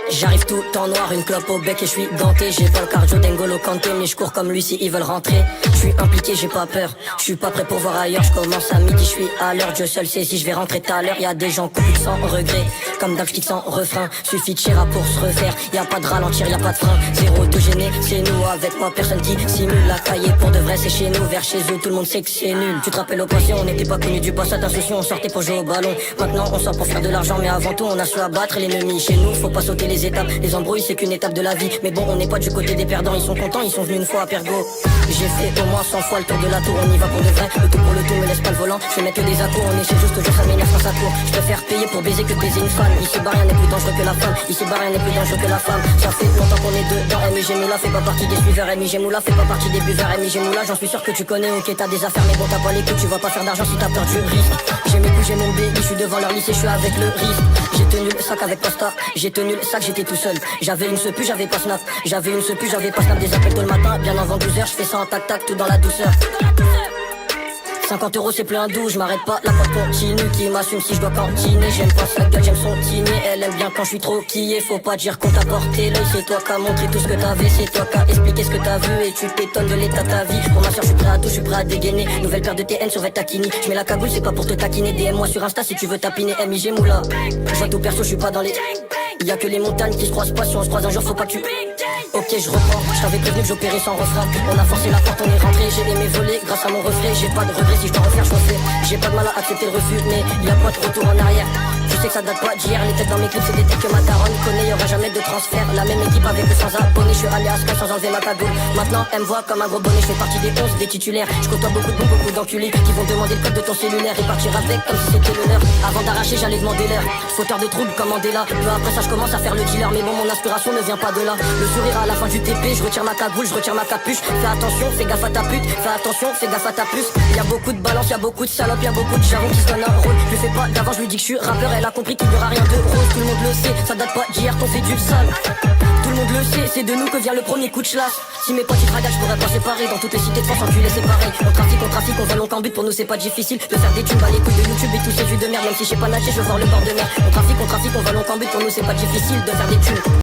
J'arrive tout en noir, une clope au bec et je suis ganté. J'ai pas le cardio d'Engolo Kanté, mais je cours comme lui si ils veulent rentrer. Je suis impliqué, j'ai pas peur, je suis pas prêt pour voir ailleurs. Je commence à midi, je suis à l'heure. Dieu seul sait si je vais rentrer tout à l'heure. Y'a des gens qui sans regret, comme d'hab sans refrain. Suffit de chéra pour se refaire, y'a pas de ralentir, y'a pas de frein. Zéro de gêné, c'est nous avec moi, personne qui simule. La cahier pour de vrai, c'est chez nous, vers chez eux, tout le monde sait que c'est nul. Tu te rappelles au passé, on n'était pas connus du passat insouciant, on sortait pour jouer au ballon. Maintenant on sort pour faire de l'argent, mais avant tout on a su abattre l'ennemi. Chez nous, faut pas sauter les étapes, les embrouilles c'est qu'une étape de la vie. Mais bon, on n'est pas du côté des perdants, ils sont contents, ils sont venus une fois à Pergo. J'ai fait au moins 100 fois le tour de la tour, on y va pour de vrai. Le tout pour le tout, me laisse pas le volant, je vais mettre des accords, on essaie juste toujours ça m'énerve quand ça court. Je préfère payer pour baiser que de baiser une femme. Ici bas rien n'est plus dangereux que la femme, ici bas rien n'est plus dangereux que la femme. Ça fait longtemps qu'on est dedans, MIG Moula fait pas partie des suiveurs, MIG Moula fait pas partie des buveurs, MIG Moula j'en suis sûr que tu connais, ok t'as des affaires mais bon t'as pas les coups, tu vas pas faire d'argent si t'as peur du risque. J'ai mes coups, j'ai mon baby, je suis devant leur lycée, je suis avec le risque. J'ai tenu le sac avec Pasta, j'ai tenu le sac, j'étais tout seul. J'avais une sepu, j'avais pas snap, j'avais une sepu, j'avais pas snap. Des appels tôt le matin, bien avant 12h, je fais ça en tac tac, tout dans la douceur. 50 € c'est plus un doux, je m'arrête pas, la porte continue. Qui m'assume si je dois cantiner. J'aime pas sa gueule, j'aime son dîner. Elle aime bien quand je suis trop quillé. Faut pas dire qu'on t'a porté l'œil. C'est toi qui as montré tout ce que t'avais. C'est toi qui as expliqué ce que t'as vu. Et tu t'étonnes de l'état de ta vie. Pour ma soeur je suis prêt à tout, je suis prêt à dégainer. Nouvelle paire de TN sur Taquini. Je mets la cagoule, c'est pas pour te taquiner. DM moi sur Insta si tu veux tapiner. MIG Moula. Je vois tout perso, je suis pas dans les. Y'a que les montagnes qui se croisent pas. Si on se croise un jour faut pas que tu. Ok je reprends, je t'avais prévenu que j'opérais sans refrain. On a forcé la porte, on est rentré. J'ai aimé voler grâce à mon reflet. J'ai pas de regrets, si je dois refaire je refais. J'ai pas de mal à accepter le refus, mais y a pas de retour en arrière. Je sais que ça date pas d'hier, les têtes dans mes clips c'est des têtes que ma daronne connaît. Y'aura jamais de transfert, la même équipe avec ou sans abonnés. Je suis allé à Sky sans enlever ma cagoule. Maintenant elle me voit comme un gros bonnet, je fais partie des 11 des titulaires. Je côtoie beaucoup de bons, beaucoup d'enculés qui vont demander le code de ton cellulaire et partir avec comme si c'était l'honneur. Avant d'arracher j'allais demander l'heure, fauteur de troubles comme Mandela. Peu après ça je commence à faire le dealer, mais bon mon inspiration ne vient pas de là. Le sourire à la fin du TP, je retire ma cagoule, je retire ma capuche. Fais attention, fais gaffe à ta pute, fais attention, fais gaffe à ta puce. Y a beaucoup de balance, y a beaucoup de salopes, y a beaucoup de jarons qui se donnent un rôle. Je lui fais pas d'avant, je lui dis que je suis rappeur, elle a compris qu'il n'y aura rien de rose. Tout le monde le sait, ça date pas d'hier qu'on fait du sale. Tout le monde le sait, c'est de nous que vient le premier coup de chlasse. Si mes potes ils fragagent, je pourrais pas séparer. Dans toutes les cités de France, enculé c'est pareil. On trafique, on va long qu'en but, pour nous c'est pas difficile de faire des thunes, bah les couilles de YouTube et tous ces vues de merde. Même si je sais pas nager, je veux voir le bord de mer. On trafique, on va long qu'en but, pour nous c'est pas difficile de faire des thunes.